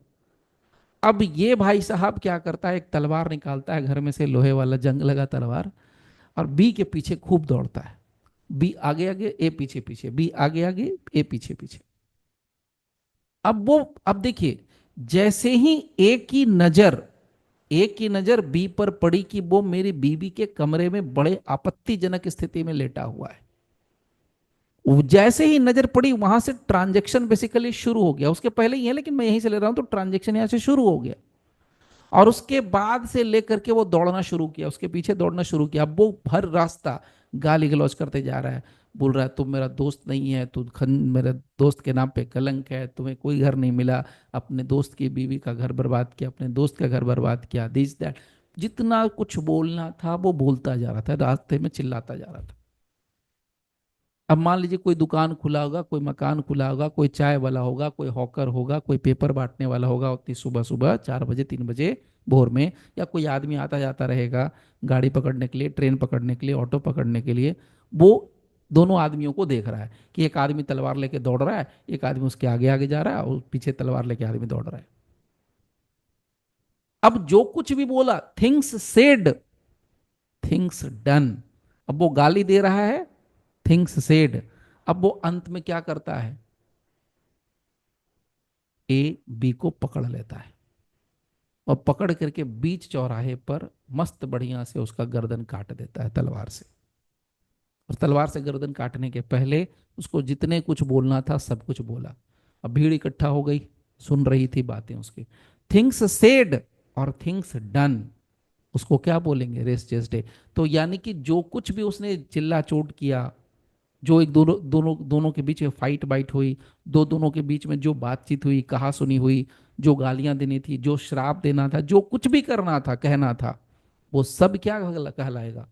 अब ये भाई साहब क्या करता है, एक तलवार निकालता है घर में से, लोहे वाला जंग लगा तलवार, और बी के पीछे खूब दौड़ता है। बी आगे आगे, ए पीछे पीछे, बी आगे आगे, ए पीछे पीछे। अब देखिए, जैसे ही एक की नजर बी पर पड़ी कि वो मेरी बीबी के कमरे में बड़े आपत्तिजनक स्थिति में लेटा हुआ है, जैसे ही नजर पड़ी वहां से ट्रांजैक्शन बेसिकली शुरू हो गया। उसके पहले ही है लेकिन मैं यहीं से ले रहा हूं, तो ट्रांजैक्शन यहां से शुरू हो गया। और उसके बाद से लेकर के वो दौड़ना शुरू किया, उसके पीछे दौड़ना शुरू किया। अब वो हर रास्ता गाली गलौज करते जा रहा है, बोल रहा है तुम मेरा दोस्त नहीं है, तू मेरे दोस्त के नाम पे कलंक है, तुम्हें कोई घर नहीं मिला, अपने दोस्त की बीवी का घर बर्बाद किया, अपने दोस्त का घर बर्बाद किया, दिस दैट। जितना कुछ बोलना था वो बोलता जा रहा था, रास्ते में चिल्लाता जा रहा था। अब मान लीजिए कोई दुकान खुला होगा, कोई मकान खुला होगा, कोई चाय वाला होगा, कोई हॉकर होगा, कोई पेपर बांटने वाला होगा, उतनी सुबह सुबह 4 बजे 3 बजे भोर में, या कोई आदमी आता जाता रहेगा गाड़ी पकड़ने के लिए, ट्रेन पकड़ने के लिए, ऑटो पकड़ने के लिए। वो दोनों आदमियों को देख रहा है कि एक आदमी तलवार लेके दौड़ रहा है, एक आदमी उसके आगे आगे जा रहा है, और पीछे तलवार लेके आदमी दौड़ रहा है। अब जो कुछ भी बोला, थिंग्स सेड, थिंग्स डन। अब वो गाली दे रहा है, थिंग्स सेड। अब वो अंत में क्या करता है, ए बी को पकड़ लेता है, और पकड़ करके बीच चौराहे पर मस्त बढ़िया से उसका गर्दन काट देता है तलवार से। और तलवार से गर्दन काटने के पहले उसको जितने कुछ बोलना था सब कुछ बोला। अब भीड़ इकट्ठा हो गई, सुन रही थी बातें उसकी। थिंग्स सेड और थिंग्स डन, उसको क्या बोलेंगे, रेस जेस डे। तो यानी कि जो कुछ भी उसने चिल्ला चोट किया, जो एक दोनों दोनों दोनों के बीच में फाइट बाइट हुई, दोनों के बीच में जो बातचीत हुई, कहा सुनी हुई, जो गालियां देनी थी, जो श्राप देना था, जो कुछ भी करना था, कहना था, वो सब क्या कहलाएगा,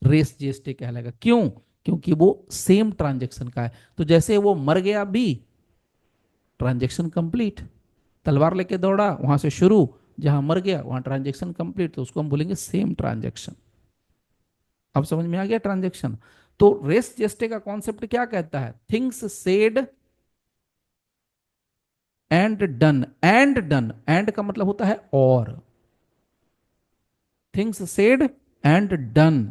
रेस जीएसटी कहलाएगा। क्यों? क्योंकि वो सेम ट्रांजेक्शन का है। तो जैसे वो मर गया बी, ट्रांजेक्शन कंप्लीट। तलवार लेके दौड़ा वहां से शुरू, जहां मर गया वहां ट्रांजेक्शन कंप्लीट, तो उसको हम बोलेंगे सेम ट्रांजेक्शन। अब समझ में आ गया ट्रांजेक्शन। तो रेस जेस्टे का कॉन्सेप्ट क्या कहता है, things said and done. And done, and का मतलब होता है और, things said and done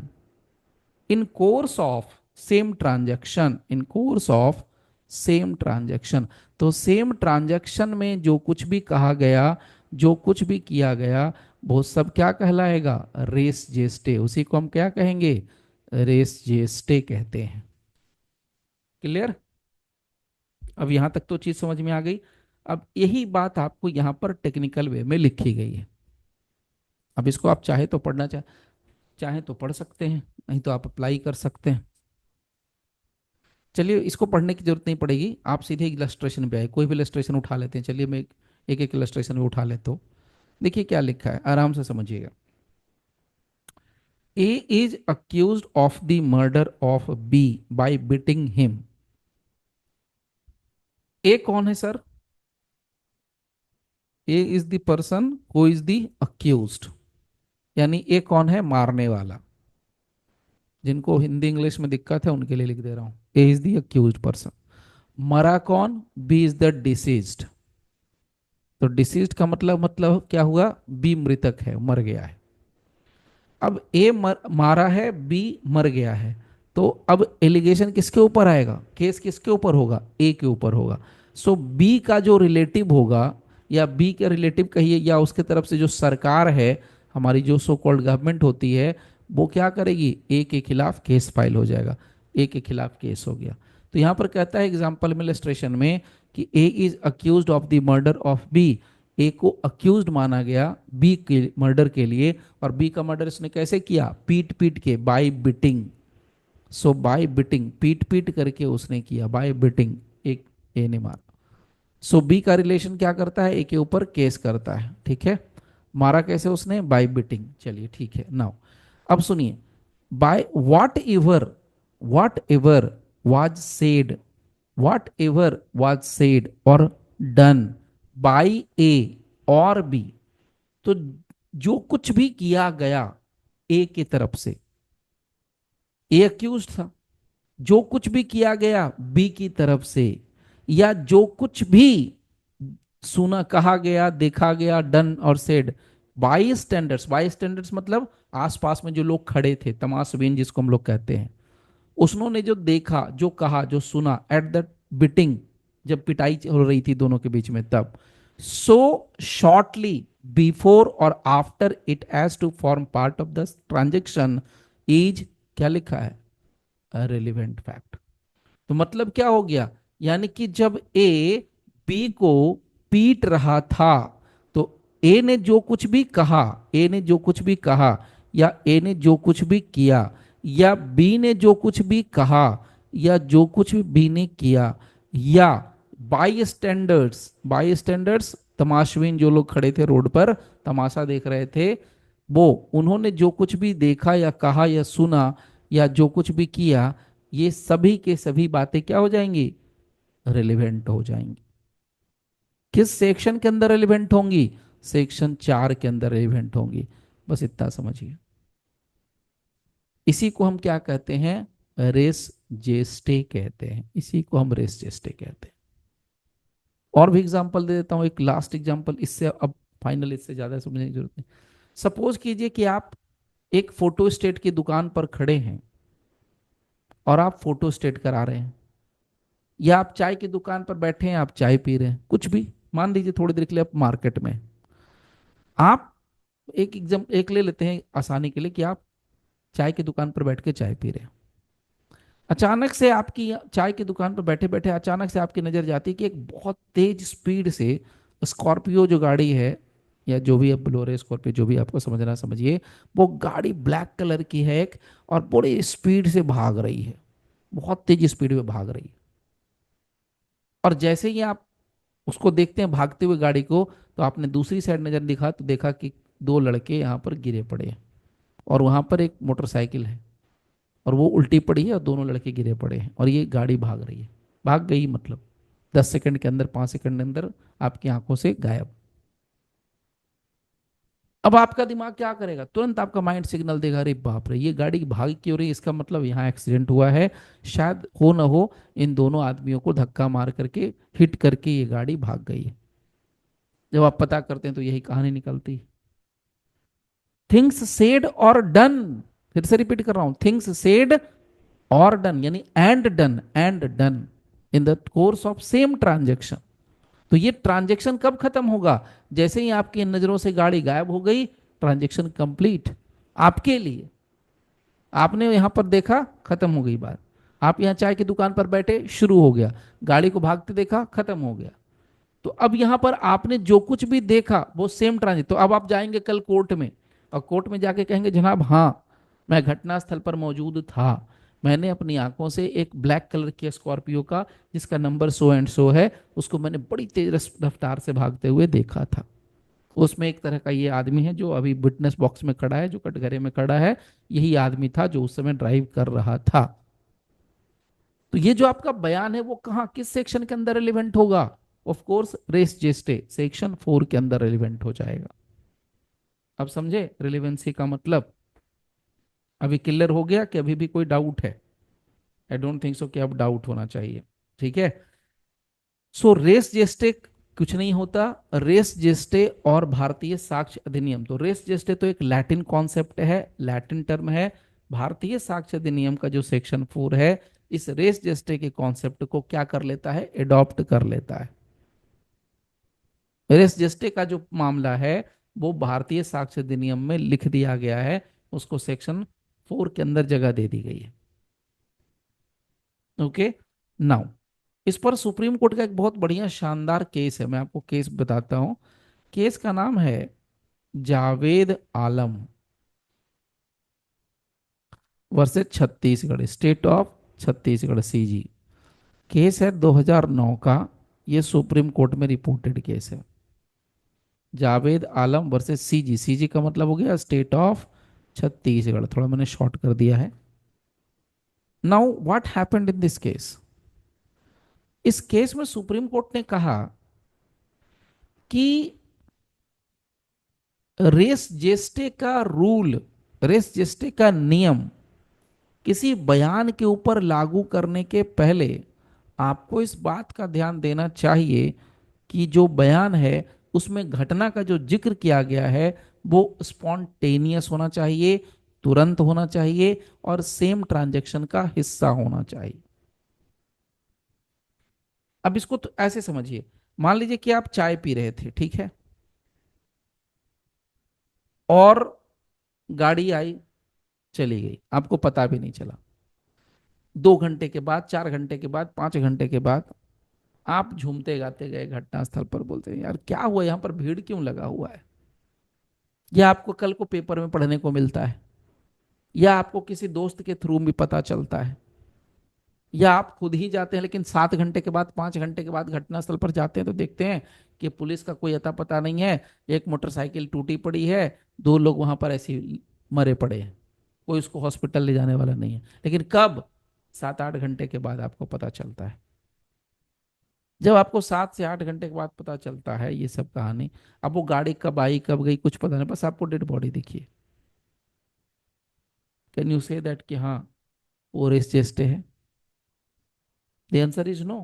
in course of same transaction, in course of same transaction. तो सेम ट्रांजैक्शन में जो कुछ भी कहा गया, जो कुछ भी किया गया, वो सब क्या कहलाएगा, रेस जेस्टे। उसी को हम क्या कहेंगे, रेस जेस्टे कहते हैं। क्लियर? अब यहां तक तो चीज समझ में आ गई। अब यही बात आपको यहां पर टेक्निकल वे में लिखी गई है। अब इसको आप चाहे तो पढ़ना चाहे तो पढ़ सकते हैं, नहीं तो आप अप्लाई कर सकते हैं। चलिए, इसको पढ़ने की जरूरत नहीं पड़ेगी, आप सीधे इलस्ट्रेशन पे आए, कोई भी इलस्ट्रेशन उठा लेते हैं। चलिए मैं एक एक इलस्ट्रेशन में उठा लेता हूँ। देखिए क्या लिखा है, आराम से समझिएगा। A is accuse of the murder of B by biting him. A कौन है सर? A is the person who is the accused, यानी ए कौन है, मारने वाला। जिनको हिंदी इंग्लिश में दिक्कत है उनके लिए लिख दे रहा हूं, ए इज द अक्यूज्ड पर्सन। मरा कौन, बी इज द डिसीज्ड। तो डिसीज्ड का मतलब क्या हुआ, बी मृतक है, मर गया है। अब ए मारा है, बी मर गया है। तो अब एलिगेशन किसके ऊपर आएगा, केस किसके ऊपर होगा, ए के ऊपर होगा। सो बी का जो रिलेटिव होगा, या बी के रिलेटिव कहिए, या उसके तरफ से जो सरकार है, हमारी जो सो कॉल्ड गवर्नमेंट होती है, वो क्या करेगी, ए के खिलाफ केस फाइल हो जाएगा। ए के खिलाफ केस हो गया। तो यहां पर कहता है एग्जाम्पल में इलस्ट्रेशन में कि A is accused of the murder of B. A को अक्यूज्ड माना गया बी के मर्डर के लिए। और बी का मर्डर इसने कैसे किया, पीट पीट के, बाय बिटिंग। सो बाय बिटिंग, पीट पीट करके उसने किया, बाय बिटिंग, एक ए ने मारा। सो बी का रिलेशन क्या करता है, ए के ऊपर केस करता है, ठीक है। मारा कैसे उसने, बाय बिटिंग। चलिए ठीक है। नाउ अब सुनिए, by what ever was said, what ever was said और डन बाय ए और बी। तो जो कुछ भी किया गया ए की तरफ से, ए अक्यूज था, जो कुछ भी किया गया बी की तरफ से, या जो कुछ भी सुना, कहा गया, देखा गया, डन और said. By standards, by standards मतलब आसपास में जो लोग खड़े थे, तमाशबीन जिसको हम लोग कहते हैं, उसने जो देखा, जो कहा, जो सुना एट द बिटिंग, जब पिटाई हो रही थी दोनों के बीच में तब, सो शॉर्टली बिफोर और after it has to form part of the transaction is, क्या लिखा है, रेलिवेंट फैक्ट। तो मतलब क्या हो गया, यानी कि जब ए बी को पीट रहा था, तो ए ने जो कुछ भी कहा, ए ने जो कुछ भी कहा, या ए ने जो कुछ भी किया, या बी ने जो कुछ भी कहा, या जो कुछ भी बी ने किया, या बाई स्टैंडर्ड्स, बाई स्टैंडर्ड्स तमाशबीन जो लोग खड़े थे रोड पर तमाशा देख रहे थे, वो उन्होंने जो कुछ भी देखा या कहा या सुना या जो कुछ भी किया, ये सभी के सभी बातें क्या हो जाएंगी, रिलेवेंट हो जाएंगी। किस सेक्शन के अंदर रिलेवेंट होंगी, सेक्शन 4 के अंदर रिलेवेंट होंगी। बस इतना समझिए। इसी को हम क्या कहते हैं, रेस जेस्टे कहते हैं, इसी को हम रेस जेस्टे कहते हैं। और भी एग्जांपल दे देता हूं, एक लास्ट एग्जांपल, इससे अब फाइनल, इससे ज्यादा समझने की जरूरत नहीं। सपोज कीजिए कि आप एक फोटो स्टेट की दुकान पर खड़े हैं और आप फोटो स्टेट करा रहे हैं, या आप चाय की दुकान पर बैठे हैं, आप चाय पी रहे हैं, कुछ भी, मान लीजिए थोड़ी देर के लिए आप मार्केट में, आप एक एग्जाम एक ले लेते हैं आसानी के लिए कि आप चाय की दुकान पर बैठ के चाय पी रहे हैं। अचानक से आपकी चाय की दुकान पर बैठे बैठे अचानक से आपकी नजर जाती है कि एक बहुत तेज स्पीड से स्कॉर्पियो जो गाड़ी है, या जो भी आप बोलोरे स्कॉर्पियो, जो भी आपको समझना समझिए, वो गाड़ी ब्लैक कलर की है एक, और बड़ी स्पीड से भाग रही है, बहुत तेज स्पीड में भाग रही है। और जैसे ही आप उसको देखते हैं भागते हुए गाड़ी को, तो आपने दूसरी साइड नजर दिखा तो देखा कि दो लड़के यहाँ पर गिरे पड़े हैं, और वहां पर एक मोटरसाइकिल है, और वो उल्टी पड़ी है और दोनों लड़के गिरे पड़े हैं, और ये गाड़ी भाग रही है, भाग गई मतलब 10 सेकंड के अंदर, 5 सेकंड के अंदर आपकी आंखों से गायब। अब आपका दिमाग क्या करेगा, तुरंत आपका माइंड सिग्नल देगा, अरे बाप रे, ये गाड़ी भाग क्यों रही है, इसका मतलब यहाँ एक्सीडेंट हुआ है, शायद हो ना हो इन दोनों आदमियों को धक्का मार करके, हिट करके ये गाड़ी भाग गई है। जब आप पता करते हैं तो यही कहानी निकलती। थिंग्स सेड और डन, फिर से रिपीट कर रहा हूं, थिंग्स सेड और डन, यानी and done in the course of same transaction. तो ये ट्रांजेक्शन कब खत्म होगा, जैसे ही आपकी नजरों से गाड़ी गायब हो गई, ट्रांजेक्शन कंप्लीट आपके लिए। आपने यहां पर देखा, खत्म हो गई बात। आप यहां चाय की दुकान पर बैठे, शुरू हो गया, गाड़ी को भागते देखा, खत्म हो गया। तो अब यहां पर आपने जो कुछ भी देखा वो सेम ट्रांजिट, तो अब आप जाएंगे कल कोर्ट में, और कोर्ट में जाके कहेंगे, जनाब हाँ, मैं घटनास्थल पर मौजूद था, मैंने अपनी आंखों से एक ब्लैक कलर की स्कॉर्पियो का, जिसका नंबर सो एंड सो है, उसको मैंने बड़ी तेज रफ्तार से भागते हुए देखा था। उसमें एक तरह का ये आदमी है जो अभी विटनेस बॉक्स में खड़ा है, जो कटघरे में खड़ा है, यही आदमी था जो उस समय ड्राइव कर रहा था। तो ये जो आपका बयान है वो कहाँ, किस सेक्शन के अंदर रिलेवेंट होगा, of course res gestae section 4 के अंदर रिलेवेंट हो जाएगा। अब समझे रिलेवेंसी का मतलब, अभी क्लियर हो गया कि अभी भी कोई डाउट है? आई डोंट थिंक सो कि अब डाउट होना चाहिए। ठीक है। सो रेस जेस्टे कुछ नहीं होता, रेस जेस्टे और भारतीय साक्ष्य अधिनियम, तो रेस जेस्टे तो एक लैटिन कॉन्सेप्ट है, लैटिन टर्म है। भारतीय साक्ष्य अधिनियम का जो सेक्शन 4 है, इस रेस जेस्टे के कॉन्सेप्ट को क्या कर लेता है, एडॉप्ट कर लेता है। रेस जेस्टे का जो मामला है वो भारतीय साक्ष्य अधिनियम में लिख दिया गया है, उसको सेक्शन 4 के अंदर जगह दे दी गई है। ओके। नाउ इस पर सुप्रीम कोर्ट का एक बहुत बढ़िया शानदार केस है, मैं आपको केस बताता हूं। केस का नाम है Javed Alam versus Chhattisgarh, state of Chhattisgarh CG. Case है 2009 का, ये सुप्रीम कोर्ट में रिपोर्टेड केस है। Javed Alam versus CG, CG का मतलब हो गया स्टेट ऑफ छत्तीसगढ़, थोड़ा मैंने शॉर्ट कर दिया है। Now what happened in this case, इस केस में सुप्रीम कोर्ट ने कहा कि रेस जेस्टे का रूल, रेस जेस्टे का नियम किसी बयान के ऊपर लागू करने के पहले आपको इस बात का ध्यान देना चाहिए कि जो बयान है उसमें घटना का जो जिक्र किया गया है वो स्पॉन्टेनियस होना चाहिए, तुरंत होना चाहिए और सेम ट्रांजैक्शन का हिस्सा होना चाहिए। अब इसको तो ऐसे समझिए, मान लीजिए कि आप चाय पी रहे थे, ठीक है, और गाड़ी आई, चली गई, आपको पता भी नहीं चला। 2 घंटे के बाद, 4 घंटे के बाद, 5 घंटे के बाद आप झूमते गाते गए घटनास्थल पर, बोलते हैं यार क्या हुआ, यहाँ पर भीड़ क्यों लगा हुआ है। या आपको कल को पेपर में पढ़ने को मिलता है, या आपको किसी दोस्त के थ्रू भी पता चलता है, या आप खुद ही जाते हैं, लेकिन 7 घंटे के बाद, 5 घंटे के बाद घटनास्थल पर जाते हैं तो देखते हैं कि पुलिस का कोई अता पता नहीं है, एक मोटरसाइकिल टूटी पड़ी है, 2 लोग वहां पर ऐसे ही मरे पड़े हैं, कोई उसको हॉस्पिटल ले जाने वाला नहीं है। लेकिन कब? 7-8 घंटे के बाद आपको पता चलता है। जब आपको 7 से 8 घंटे के बाद पता चलता है ये सब कहानी, अब वो गाड़ी कब आई कब गई कुछ पता नहीं, बस आपको डेड बॉडी दिखिए, कैन यू से दैट कि हाँ वो रेस चेस्ट है? The answer is no.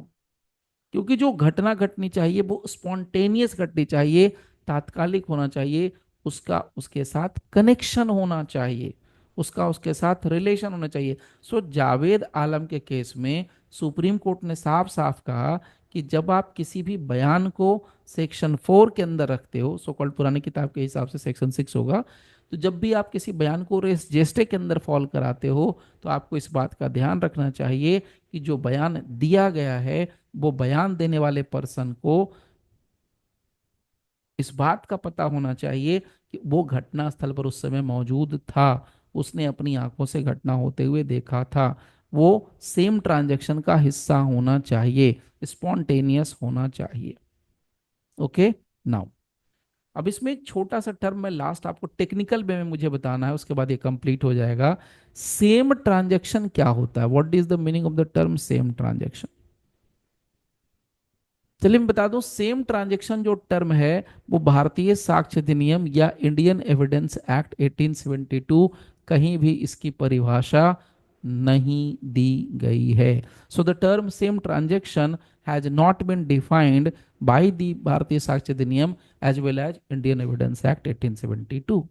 क्योंकि जो घटना घटनी चाहिए वो स्पॉन्टेनियस घटनी चाहिए, तात्कालिक होना चाहिए, उसका उसके साथ कनेक्शन होना चाहिए, उसका उसके साथ रिलेशन होना चाहिए। सो जावेद आलम के केस में सुप्रीम कोर्ट ने साफ साफ कहा कि जब आप किसी भी बयान को सेक्शन 4 के अंदर रखते हो, सो कॉल्ड पुरानी किताब के हिसाब से सेक्शन 6 होगा, तो जब भी आप किसी बयान को रेस जेस्टे के अंदर फॉल कराते हो तो आपको इस बात का ध्यान रखना चाहिए कि जो बयान दिया गया है वो बयान देने वाले पर्सन को इस बात का पता होना चाहिए कि वो घटना स्थल पर उस समय मौजूद था, उसने अपनी आंखों से घटना होते हुए देखा था, वो सेम ट्रांजैक्शन का हिस्सा होना चाहिए, स्पॉन्टेनियस होना चाहिए। ओके, नाउ अब इसमें एक छोटा सा टर्म मैं लास्ट आपको टेक्निकल वे में मुझे बताना है, उसके बाद ये कंप्लीट हो जाएगा। सेम ट्रांजैक्शन क्या होता है? What is the meaning of the term same transaction? चलिए मैं बता दूं, सेम ट्रांजैक्शन जो टर्म है वो भारतीय साक्ष्य अधिनियम या इंडियन एविडेंस एक्ट 1872 कहीं भी इसकी परिभाषा नहीं दी गई है। So the term same transaction has not been defined by the Bharatiya Sakshya Adhiniyam as well as Indian Evidence Act 1872।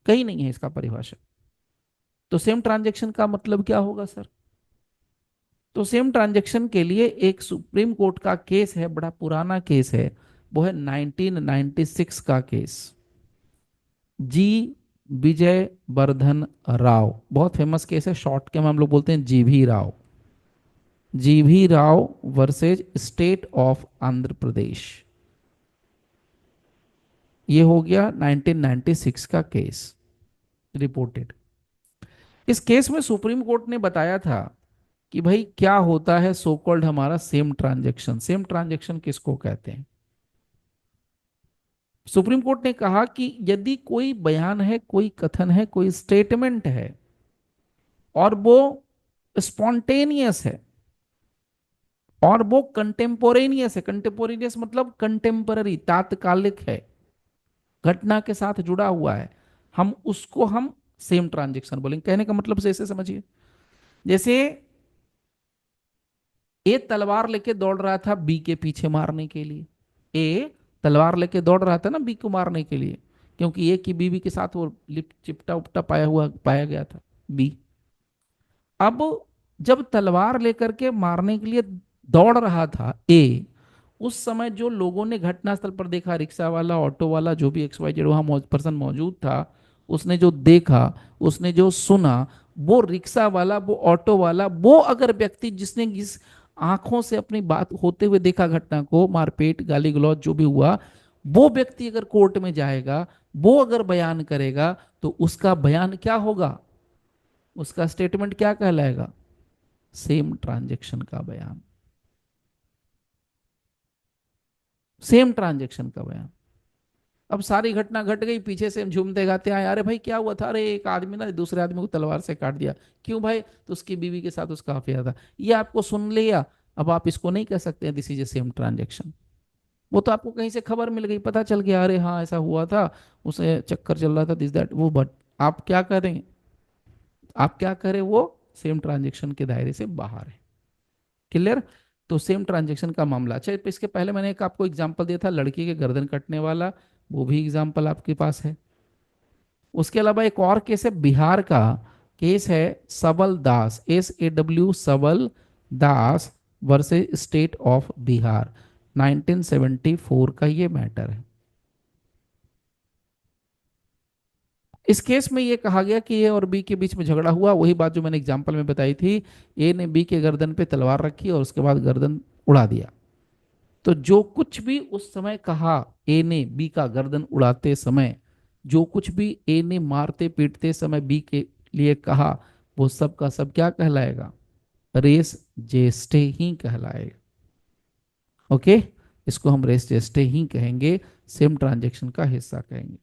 कहीं नहीं है इसका परिभाषा। तो सेम ट्रांजैक्शन का मतलब क्या होगा सर? तो सेम ट्रांजैक्शन के लिए एक सुप्रीम कोर्ट का केस है, बड़ा पुराना केस है, वो है 1996 का केस, जी विजय वर्धन राव। बहुत फेमस केस है, शॉर्ट के में हम लोग बोलते हैं G V Rao. G V Rao versus state of Andhra Pradesh. ये हो गया 1996 का केस रिपोर्टेड। इस केस में सुप्रीम कोर्ट ने बताया था कि भाई क्या होता है सो कॉल्ड हमारा सेम ट्रांजैक्शन। सेम ट्रांजैक्शन किसको कहते हैं? सुप्रीम कोर्ट ने कहा कि यदि कोई बयान है, कोई कथन है, कोई स्टेटमेंट है और वो स्पॉन्टेनियस है और वो कंटेम्पोरेनियस है, कंटेम्पोरेनियस मतलब कंटेम्पररी, तात्कालिक है, घटना के साथ जुड़ा हुआ है, हम सेम ट्रांजेक्शन बोलेंगे। कहने का मतलब से ऐसे समझिए, जैसे ए तलवार लेके दौड़ रहा था बी के पीछे मारने के लिए। ए तलवार लेके दौड़ रहा था ना बी को मारने के लिए, क्योंकि ए की बीवी के साथ वो लिप चिपटा उपटा पाया गया था बी। अब जब तलवार लेकर के मारने के लिए दौड़ रहा था ए, उस समय जो लोगों ने घटनास्थल पर देखा, रिक्शा वाला, ऑटो वाला, जो भी एक्स वाई जेड वहां पर्सन मौजूद था, उसने जो देखा, उसने जो सुना, वो रिक्शा वाला, वो ऑटो वाला, वो अगर व्यक्ति जिसने इस आंखों से अपनी बात होते हुए देखा घटना को, मारपीट गाली गलौज जो भी हुआ, वो व्यक्ति अगर कोर्ट में जाएगा, वो अगर बयान करेगा, तो उसका बयान क्या होगा? उसका स्टेटमेंट क्या कहलाएगा? सेम ट्रांजेक्शन का बयान। सेम ट्रांजेक्शन का बयान। अब सारी घटना घट गई, पीछे से हम झूमते गाते आए, अरे भाई क्या हुआ था, अरे एक आदमी ना दूसरे आदमी को तलवार से काट दिया। क्यों भाई? तो उसकी बीवी के साथ उसका अफेयर था। ये आपको सुन लिया, अब आप इसको नहीं कह सकते this is a same transaction. वो तो आपको कहीं से खबर मिल गई, पता चल गया, अरे हाँ ऐसा हुआ था, उसे चक्कर चल रहा था, दिस दैट वो, बट आप क्या करें? आप क्या करें? वो सेम ट्रांजेक्शन के दायरे से बाहर है। क्लियर? तो सेम ट्रांजेक्शन का मामला। अच्छा, इसके पहले मैंने एक आपको एग्जांपल दिया था लड़की के गर्दन कटने वाला, वो भी एग्जांपल आपके पास है। उसके अलावा एक और केस है बिहार का, केस है सबल दास, SAW सबल दास वर्सेस स्टेट ऑफ बिहार, 1974 का ये मैटर है। इस केस में ये कहा गया कि ए और बी के बीच में झगड़ा हुआ, वही बात जो मैंने एग्जांपल में बताई थी। ए ने बी के गर्दन पे तलवार रखी और उसके बाद गर्दन उड़ा दिया। तो जो कुछ भी उस समय कहा ए ने बी का गर्दन उड़ाते समय, जो कुछ भी ए ने मारते पीटते समय बी के लिए कहा, वो सब का सब क्या कहलाएगा? रेस जेस्टे ही कहलाएगा। ओके, इसको हम रेस जेस्टे ही कहेंगे, सेम ट्रांजेक्शन का हिस्सा कहेंगे।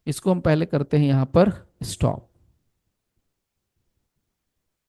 इसको हम पहले करते हैं यहां पर स्टॉप।